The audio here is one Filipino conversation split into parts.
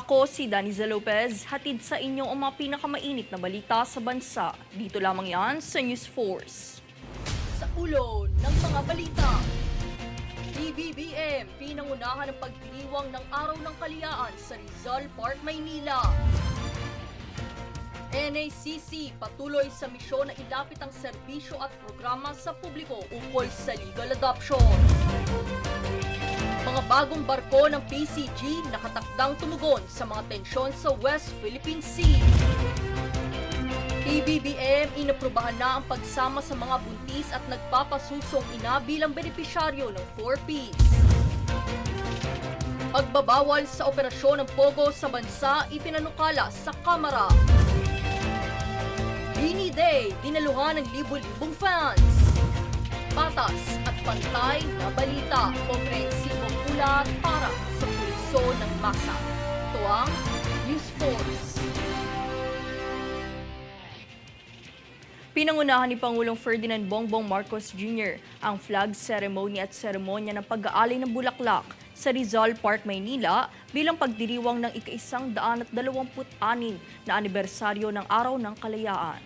Ako si Daniza Lopez, hatid sa inyo ang mga pinakamainit na balita sa bansa. Dito lamang yan sa News Force. Sa ulo ng mga balita, PBBM pinangunahan ng pagdiriwang ng Araw ng Kalayaan sa Rizal Park, Maynila. NACC patuloy sa misyon na ilapit ang serbisyo at programa sa publiko ukol sa legal adoption. Mga bagong barko ng PCG nakatakdang tumugon sa mga tensyon sa West Philippine Sea. PBBM inaprubahan na ang pagsama sa mga buntis at nagpapasusong ina bilang benepisyaryo ng 4Ps. Pagbabawal sa operasyon ng Pogo sa bansa ipinanukala sa Kamara. Bini Day, dinaluhan ng libo-libong fans. Patas at pantay na balita, komprehensibong ulat para sa pulso ng masa. Ito ang News Force. Pinangunahan ni Pangulong Ferdinand Bongbong Marcos Jr. ang flag ceremony at seremonya ng pag-aalay ng bulaklak sa Rizal Park, Maynila bilang pagdiriwang ng ika-126 na anibersaryo ng Araw ng Kalayaan.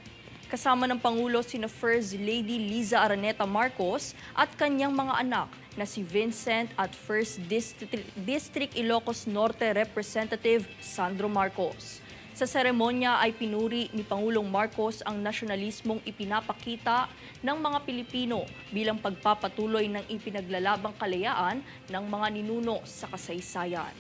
Kasama ng Pangulo sina First Lady Liza Araneta Marcos at kanyang mga anak na si Vincent at First District Ilocos Norte Representative Sandro Marcos. Sa seremonya ay pinuri ni Pangulong Marcos ang nasyonalismong ipinapakita ng mga Pilipino bilang pagpapatuloy ng ipinaglalabang kalayaan ng mga ninuno sa kasaysayan.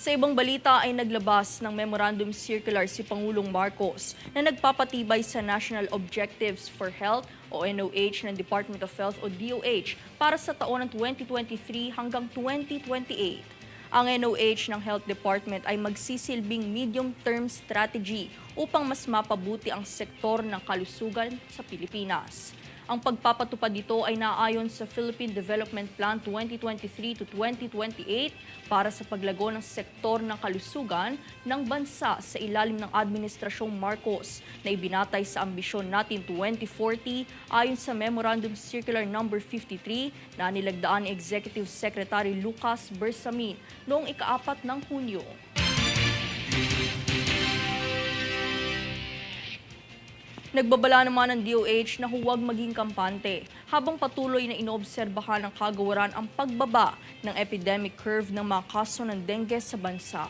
Sa ibang balita ay naglabas ng Memorandum Circular si Pangulong Marcos na nagpapatibay sa National Objectives for Health o NOH ng Department of Health o DOH para sa taon ng 2023 hanggang 2028. Ang NOH ng Health Department ay magsisilbing medium-term strategy upang mas mapabuti ang sektor ng kalusugan sa Pilipinas. Ang pagpapatupad dito ay naayon sa Philippine Development Plan 2023 to 2028 para sa paglago ng sektor ng kalusugan ng bansa sa ilalim ng Administrasyong Marcos na ibinatay sa Ambisyon Natin 2040 ayon sa Memorandum Circular No. 53 na nilagdaan ni Executive Secretary Lucas Bersamin noong ika-4 ng Hunyo. Nagbabala naman ng DOH na huwag maging kampante habang patuloy na inoobserbahan ng kagawaran ang pagbaba ng epidemic curve ng mga kaso ng dengue sa bansa.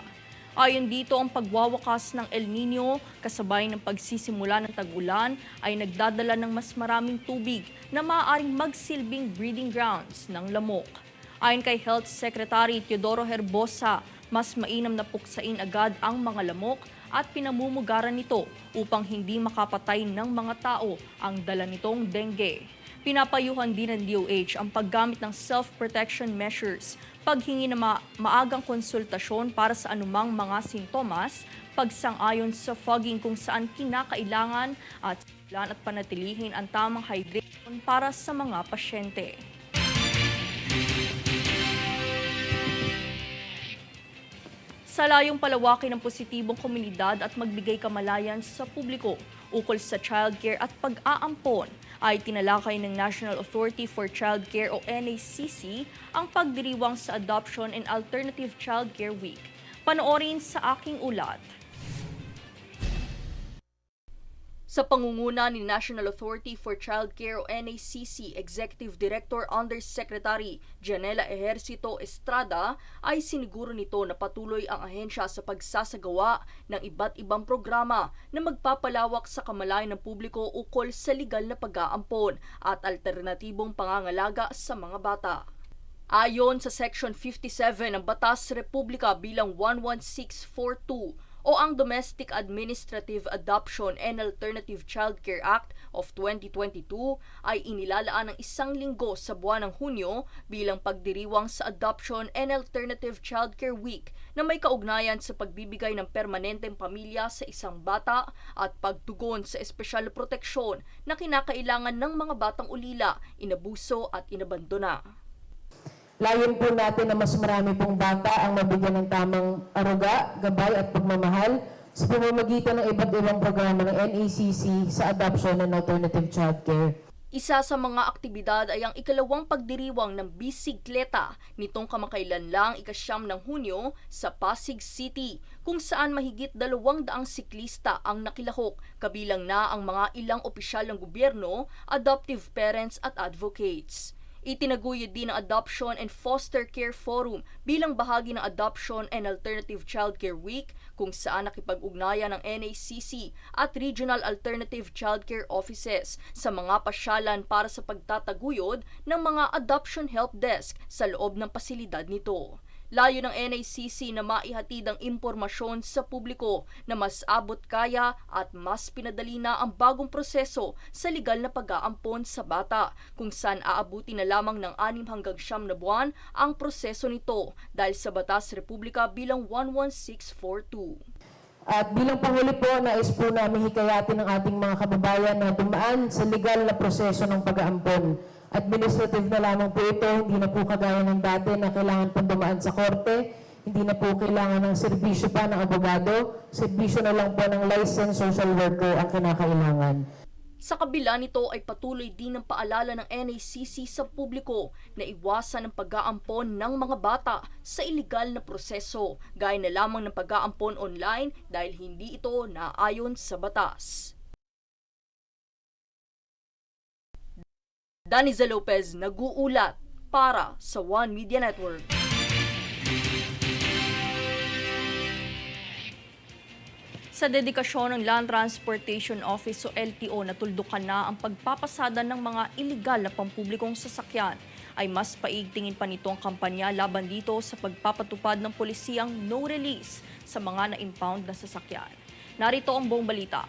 Ayon dito, ang pagwawakas ng El Nino kasabay ng pagsisimula ng tag-ulan ay nagdadala ng mas maraming tubig na maaaring magsilbing breeding grounds ng lamok. Ayon kay Health Secretary Teodoro Herbosa, mas mainam na puksain agad ang mga lamok at pinamumugaran nito upang hindi makapatay ng mga tao ang dala nitong dengue. Pinapayuhan din ng DOH ang paggamit ng self-protection measures, paghingi ng maagang konsultasyon para sa anumang mga sintomas, pagsang-ayon sa fogging kung saan kinakailangan at panatilihin ang tamang hydration para sa mga pasyente. Sa layong palawakin ng positibong komunidad at magbigay kamalayan sa publiko ukol sa childcare at pag-aampon, ay tinalakay ng National Authority for Childcare o NACC ang pagdiriwang sa Adoption and Alternative Childcare Week. Panoorin sa aking ulat. Sa pangunguna ni National Authority for Childcare o NACC Executive Director Undersecretary Janela Ejercito Estrada ay siniguro nito na patuloy ang ahensya sa pagsasagawa ng iba't ibang programa na magpapalawak sa kamalayan ng publiko ukol sa legal na pag-aampon at alternatibong pangangalaga sa mga bata. Ayon sa Section 57 ng Batas Republika bilang 11642, o ang Domestic Administrative Adoption and Alternative Childcare Act of 2022 ay inilalaan ng 1 linggo sa buwan ng Hunyo bilang pagdiriwang sa Adoption and Alternative Childcare Week na may kaugnayan sa pagbibigay ng permanenteng pamilya sa isang bata at pagtugon sa espesyal na proteksyon na kinakailangan ng mga batang ulila, inabuso at inabandona. Layon po natin na mas marami pong bata ang mabigyan ng tamang aruga, gabay at pagmamahal sa pamamagitan ng iba't ibang programa ng NACC sa adoption and alternative childcare. Isa sa mga aktibidad ay ang ikalawang pagdiriwang ng bisikleta nitong kamakailan lang ika-9 ng Hunyo sa Pasig City, kung saan mahigit 200 siklista ang nakilahok, kabilang na ang mga ilang opisyal ng gobyerno, adoptive parents at advocates. Itinaguyod din ang Adoption and Foster Care Forum bilang bahagi ng Adoption and Alternative Child Care Week, kung saan nakipag-ugnayan ng NACC at Regional Alternative Child Care Offices sa mga pasyalan para sa pagtataguyod ng mga adoption help desk sa loob ng pasilidad nito. Layo ng NACC na maihatid ang impormasyon sa publiko na mas abot kaya at mas pinadali na ang bagong proseso sa legal na pag-aampon sa bata, kung saan aabuti na lamang ng 6 hanggang 9 na buwan ang proseso nito dahil sa Batas Republika bilang 11642. At bilang Pangulo po, nais po namin hikayatin ng ating mga kababayan na dumaan sa legal na proseso ng pag-aampon. Administrative na lamang po ito, hindi na po kagaya ng dati na kailangan pang dumaan sa korte, hindi na po kailangan ng serbisyo pa ng abogado, serbisyo na lang po ng licensed social worker ang kinakailangan. Sa kabila nito ay patuloy din ang paalala ng NACC sa publiko na iwasan ang pag-aampon ng mga bata sa ilegal na proseso, gaya na lamang ng pag-aampon online dahil hindi ito naayon sa batas. Daniza Lopez nag-uulat para sa One Media Network. Sa dedikasyon ng Land Transportation Office o LTO na tuldukan na ang pagpapasada ng mga iligal na pampublikong sasakyan, ay mas paigtingin pa nito ang kampanya laban dito sa pagpapatupad ng polisiyang no release sa mga na-impound na sasakyan. Narito ang buong balita.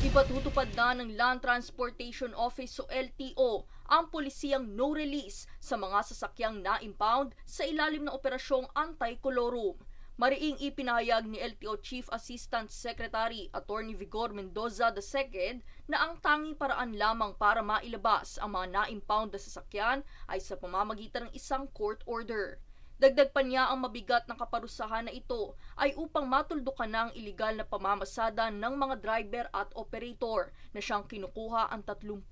Ipatutupad na ng Land Transportation Office o LTO ang polisiyang no release sa mga sasakyang na-impound sa ilalim ng operasyong Anti-Colorum. Mariing ipinahayag ni LTO Chief Assistant Secretary Attorney Vigor Mendoza II na ang tanging paraan lamang para mailabas ang mga na-impound na sasakyan ay sa pamamagitan ng isang court order. Dagdag pa niya ang mabigat na kaparusahan na ito ay upang matuldukan na ang iligal na pamamasada ng mga driver at operator na siyang kinukuha ang 30%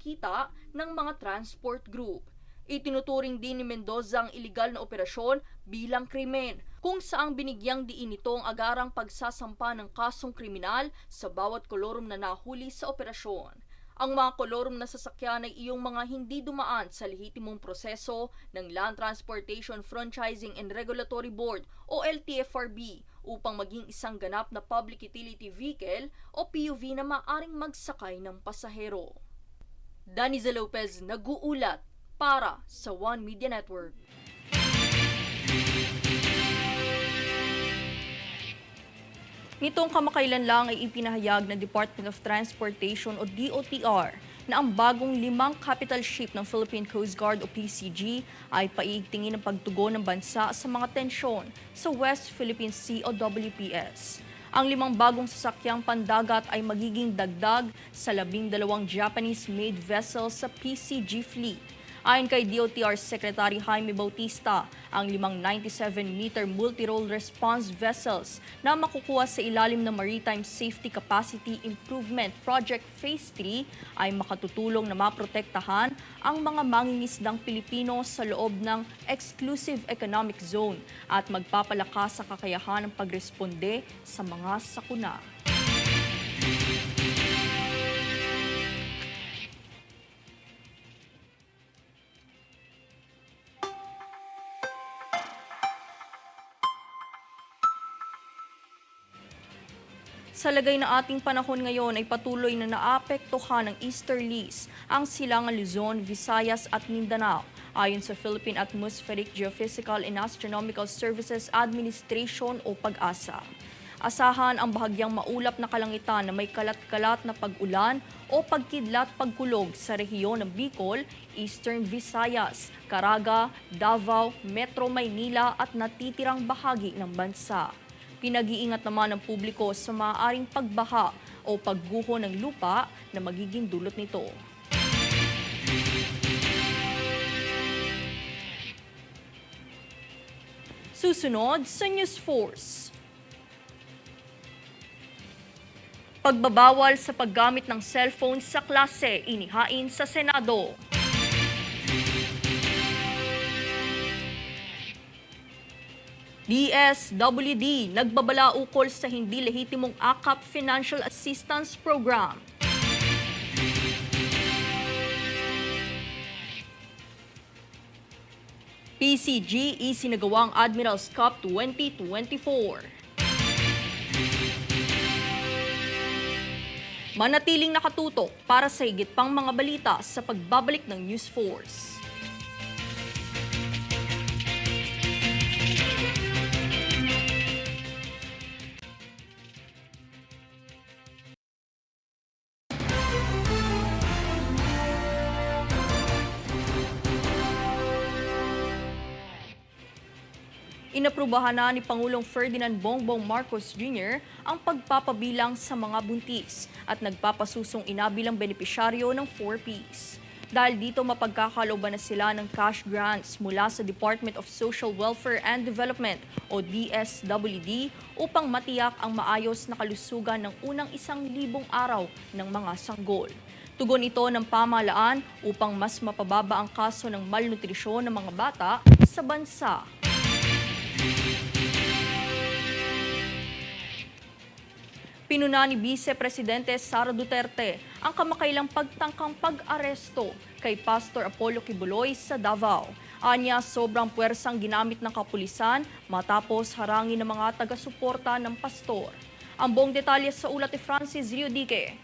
kita ng mga transport group. Itinuturing din ni Mendoza ang iligal na operasyon bilang krimen, kung saang binigyang diin ito ang agarang pagsasampa ng kasong kriminal sa bawat kolorum na nahuli sa operasyon. Ang mga kolorum na sasakyan ay iyong mga hindi dumaan sa lehitimong proseso ng Land Transportation Franchising and Regulatory Board o LTFRB upang maging isang ganap na Public Utility Vehicle o PUV na maaring magsakay ng pasahero. Daniza Lopez nag-uulat para sa One Media Network. Nitong kamakailan lang ay ipinahayag ng Department of Transportation o DOTR na ang bagong 5 capital ship ng Philippine Coast Guard o PCG ay paiigtingin ang pagtugon ng bansa sa mga tensyon sa West Philippine Sea o WPS. Ang 5 bagong sasakyang pandagat ay magiging dagdag sa 12 Japanese-made vessels sa PCG fleet. Ayon kay DOTR Secretary Jaime Bautista, ang 5 97-meter multi-role response vessels na makukuha sa ilalim ng Maritime Safety Capacity Improvement Project Phase 3 ay makatutulong na maprotektahan ang mga mangingisdang Pilipino sa loob ng Exclusive Economic Zone at magpapalakas sa kakayahan ng pagresponde sa mga sakuna. Sa lagay ng ating panahon ngayon ay patuloy na naapektuhan ng easterlies ang silangan Luzon, Visayas at Mindanao. Ayon sa Philippine Atmospheric Geophysical and Astronomical Services Administration o PAGASA. Asahan ang bahagyang maulap na kalangitan na may kalat-kalat na pag-ulan o pagkidlat-pagkulog sa rehiyon ng Bicol, Eastern Visayas, Caraga, Davao, Metro Maynila at natitirang bahagi ng bansa. Pinag-iingat naman ng publiko sa maaaring pagbaha o pagguho ng lupa na magiging dulot nito. Susunod sa News Force. Pagbabawal sa paggamit ng cellphone sa klase inihain sa Senado. DSWD nagbabala ukol sa hindi lehitimong AKAP Financial Assistance Program. PCG isinagawang Admirals Cup 2024. Manatiling nakatutok para sa higit pang mga balita sa pagbabalik ng News Force. Inaprubahan na ni Pangulong Ferdinand Bongbong Marcos Jr. ang pagpapabilang sa mga buntis at nagpapasusong inabilang benepisyaryo ng 4Ps. Dahil dito mapagkakalooban na sila ng cash grants mula sa Department of Social Welfare and Development o DSWD upang matiyak ang maayos na kalusugan ng unang 1,000 araw ng mga sanggol. Tugon ito ng pamahalaan upang mas mapababa ang kaso ng malnutrisyon ng mga bata sa bansa. Pinuna ni Vice Presidente Sara Duterte ang kamakailang pagtangkang pag-aresto kay Pastor Apollo Kibuloy sa Davao. Anya, sobrang puwersang ginamit ng kapulisan matapos harangin ng mga taga-suporta ng pastor. Ang buong detalye sa ulat ni Francis Riodique.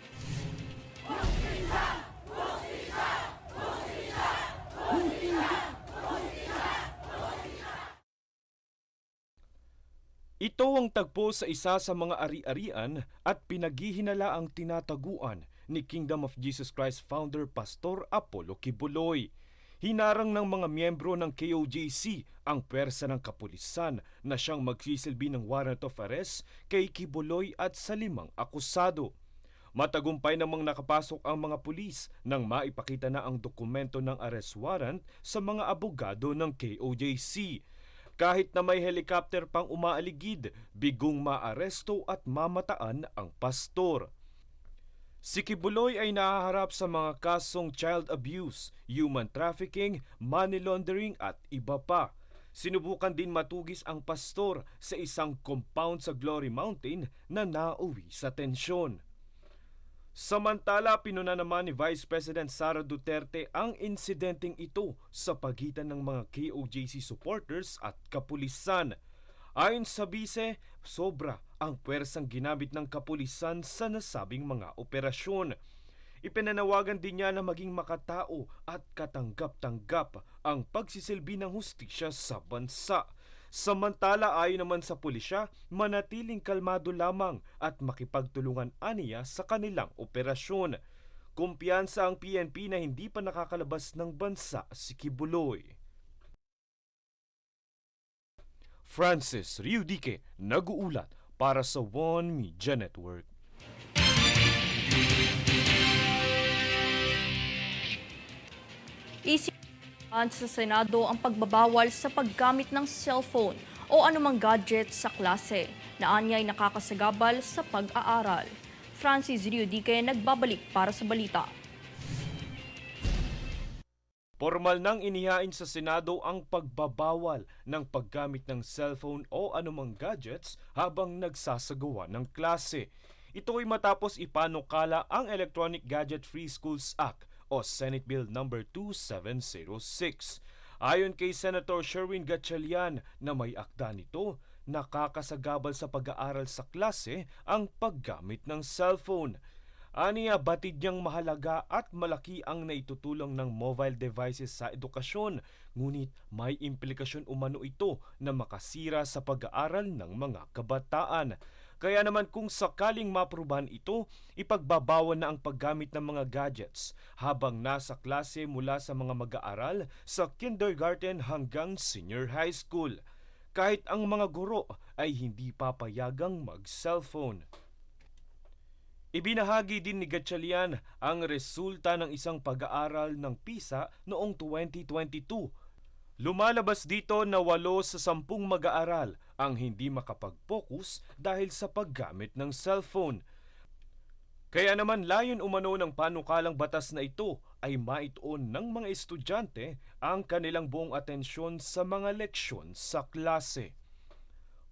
Ito ang tagpo sa isa sa mga ari-arian at pinaghihinala ang tinataguan ni Kingdom of Jesus Christ founder Pastor Apollo Kibuloy. Hinarang ng mga miyembro ng KOJC ang pwersa ng kapulisan na siyang magsisilbi ng warrant of arrest kay Kibuloy at sa 5 akusado. Matagumpay namang nakapasok ang mga pulis nang maipakita na ang dokumento ng arrest warrant sa mga abogado ng KOJC. Kahit na may helicopter pang umaaligid, bigong maaresto at mamataan ang pastor. Si Kibuloy ay nahaharap sa mga kasong child abuse, human trafficking, money laundering at iba pa. Sinubukan din matugis ang pastor sa isang compound sa Glory Mountain na nauwi sa tensyon. Samantala, pinuna naman ni Vice President Sara Duterte ang insidenteng ito sa pagitan ng mga KOJC supporters at kapulisan. Ayon sa bise, sobra ang puwersang ginamit ng kapulisan sa nasabing mga operasyon. Ipinanawagan din niya na maging makatao at katanggap-tanggap ang pagsisilbi ng hustisya sa bansa. Samantala, ayon naman sa pulisya, manatiling kalmado lamang at makipagtulungan aniya sa kanilang operasyon. Kumpiyansa ang PNP na hindi pa nakakalabas ng bansa si Kibuloy. Francis Riodique, nag-uulat para sa One Media Network. Sa Senado ang pagbabawal sa paggamit ng cellphone o anumang gadget sa klase na anyay nakakasagabal sa pag-aaral. Francis Riodique nagbabalik para sa balita. Formal nang inihain sa Senado ang pagbabawal ng paggamit ng cellphone o anumang gadgets habang nagsasagawa ng klase. Ito ay matapos ipanukala ang Electronic Gadget Free Schools Act o Senate Bill No. 2706. Ayon kay Senator Sherwin Gatchalian na may akda nito, nakakasagabal sa pag-aaral sa klase ang paggamit ng cellphone. Aniya, batid niyang mahalaga at malaki ang naitutulong ng mobile devices sa edukasyon, ngunit may implikasyon umano ito na makasira sa pag-aaral ng mga kabataan. Kaya naman kung sakaling maprubahan ito, ipagbabawan na ang paggamit ng mga gadgets habang nasa klase mula sa mga mag-aaral sa kindergarten hanggang senior high school. Kahit ang mga guro ay hindi papayagang mag-cellphone. Ibinahagi din ni Gatchalian ang resulta ng isang pag-aaral ng PISA noong 2022. Lumalabas dito na 8 sa 10 mag-aaral ang hindi makapag-focus dahil sa paggamit ng cellphone. Kaya naman layon umano ng panukalang batas na ito ay maituon ng mga estudyante ang kanilang buong atensyon sa mga leksyon sa klase.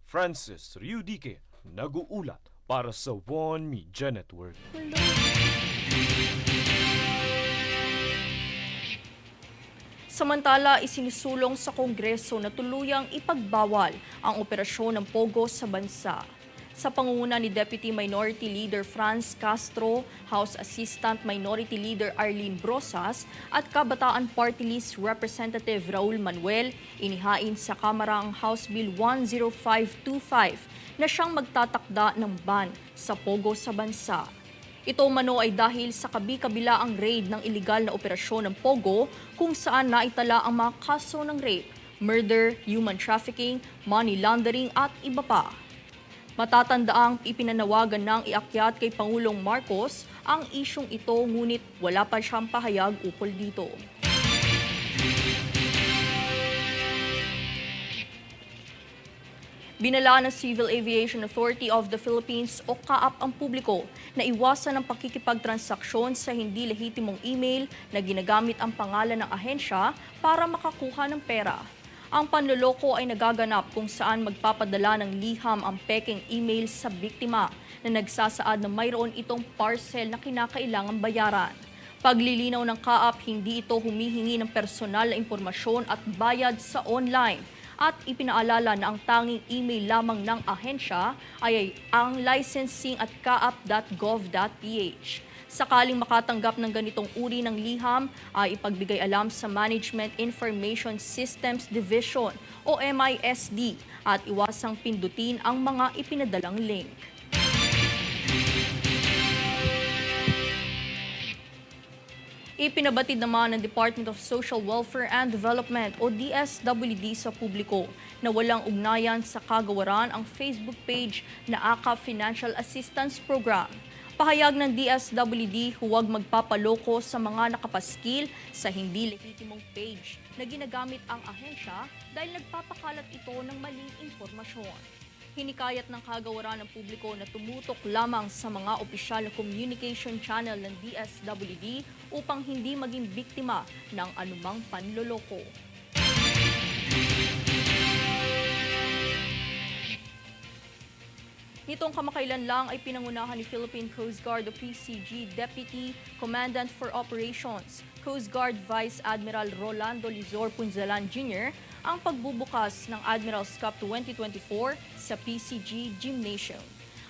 Francis Riudique, nag-uulat para sa One Media Network. Samantala, isinusulong sa Kongreso na tuluyang ipagbawal ang operasyon ng Pogo sa bansa. Sa pangunguna ni Deputy Minority Leader Franz Castro, House Assistant Minority Leader Arlene Brosas at Kabataan Party List Representative Raul Manuel, inihain sa Kamara ang House Bill 10525 na siyang magtatakda ng ban sa Pogo sa bansa. Ito umano ay dahil sa kabi-kabila ang raid ng iligal na operasyon ng Pogo kung saan naitala ang mga kaso ng rape, murder, human trafficking, money laundering at iba pa. Matatandaang ipinanawagan ng iakyat kay Pangulong Marcos ang isyong ito ngunit wala pa siyang pahayag ukol dito. Binala ng Civil Aviation Authority of the Philippines o CAAP ang publiko na iwasan ang pakikipagtransaksyon sa hindi lehitimong email na ginagamit ang pangalan ng ahensya para makakuha ng pera. Ang panloloko ay nagaganap kung saan magpapadala ng liham ang peking email sa biktima na nagsasaad na mayroon itong parcel na kinakailangang bayaran. Paglilinaw ng CAAP, hindi ito humihingi ng personal na impormasyon at bayad sa online. At ipinaalala na ang tanging email lamang ng ahensya ay ang licensing@kaap.gov.ph. Sakaling makatanggap ng ganitong uri ng liham, ay ipagbigay alam sa Management Information Systems Division o MISD at iwasang pindutin ang mga ipinadalang link. Ipinabatid naman ng Department of Social Welfare and Development o DSWD sa publiko na walang ugnayan sa kagawaran ang Facebook page na AKAP Financial Assistance Program. Pahayag ng DSWD, huwag magpapaloko sa mga nakapaskil sa hindi lehitimong page na ginagamit ang ahensya dahil nagpapakalat ito ng maling impormasyon. Hinikayat ng kagawaran ng publiko na tumutok lamang sa mga opisyal na communication channel ng DSWD upang hindi maging biktima ng anumang panloloko. Nitong kamakailan lang ay pinangunahan ni Philippine Coast Guard o PCG Deputy Commandant for Operations, Coast Guard Vice Admiral Rolando Lizor Punzalan Jr. ang pagbubukas ng Admiral's Cup 2024 sa PCG Gymnasium.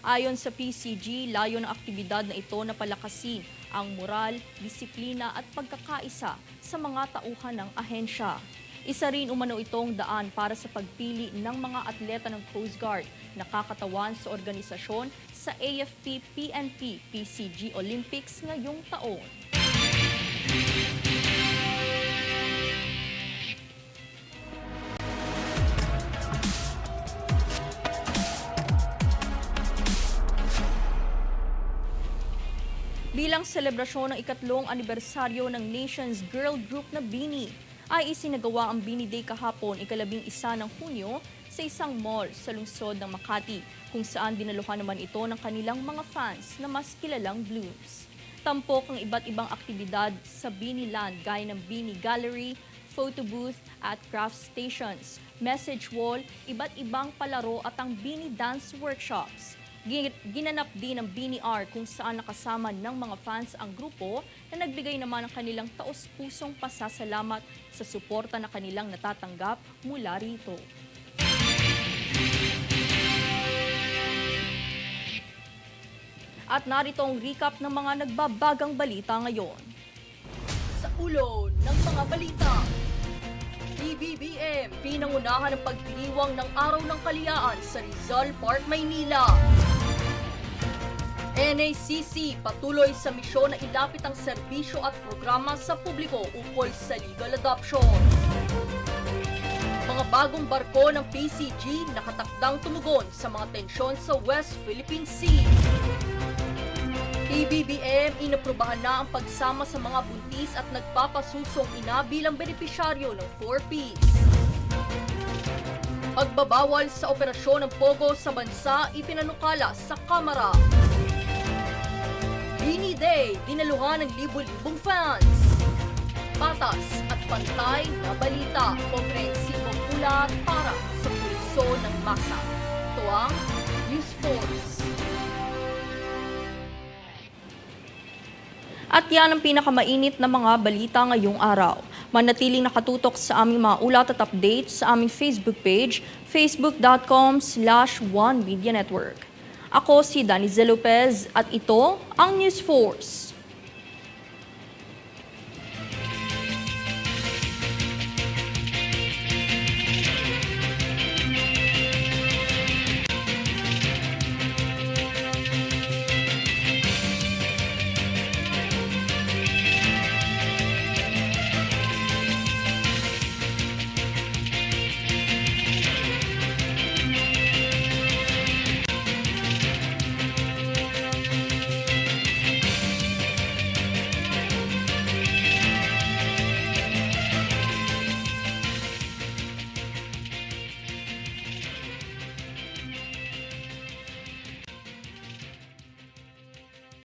Ayon sa PCG, layo ng aktibidad na ito na palakasin ang moral, disiplina at pagkakaisa sa mga tauhan ng ahensya. Isa rin umano itong daan para sa pagpili ng mga atleta ng Coast Guard na kakatawan sa organisasyon sa AFP-PNP PCG Olympics ngayong taon. Bilang selebrasyon ng ikatlong anibersaryo ng Nation's Girl Group na BINI, ay isinagawa ang BINI Day kahapon, ika-11 ng Hunyo, sa isang mall sa lungsod ng Makati, kung saan dinaluhan naman ito ng kanilang mga fans na mas kilalang Blooms. Tampok ang iba't ibang aktibidad sa BINI Land gaya ng BINI Gallery, photo booth at craft stations, message wall, iba't ibang palaro at ang BINI Dance Workshops. Ginanap din ng BINI-R kung saan nakasama ng mga fans ang grupo na nagbigay naman ng kanilang taos-pusong pasasalamat sa suporta na kanilang natatanggap mula rito. At narito ang recap ng mga nagbabagang balita ngayon. Sa ulo ng mga balita, PBBM pinangunahan ng pagdiriwang ng Araw ng Kalayaan sa Rizal Park, Maynila. NACC patuloy sa misyon na ilapit ang serbisyo at programa sa publiko ukol sa legal adoption. Mga bagong barko ng PCG nakatakdang tumugon sa mga tensyon sa West Philippine Sea. PBBM inaprubahan na ang pagsama sa mga buntis at nagpapasusong ina bilang benepisyaryo ng 4Ps. Pagbabawal sa operasyon ng Pogo sa bansa ipinanukala sa Kamara. Bini Day, dinaluhan ng libo-libong fans. Patas at pantay na balita, komprehensibong ulat para sa pulso ng masa. Ito ang News Force. At yan ang pinakamainit na mga balita ngayong araw. Manatiling nakatutok sa aming mga ulat at updates sa aming Facebook page, facebook.com/OneMediaNetwork. Ako si Danizel Lopez at ito ang News Force.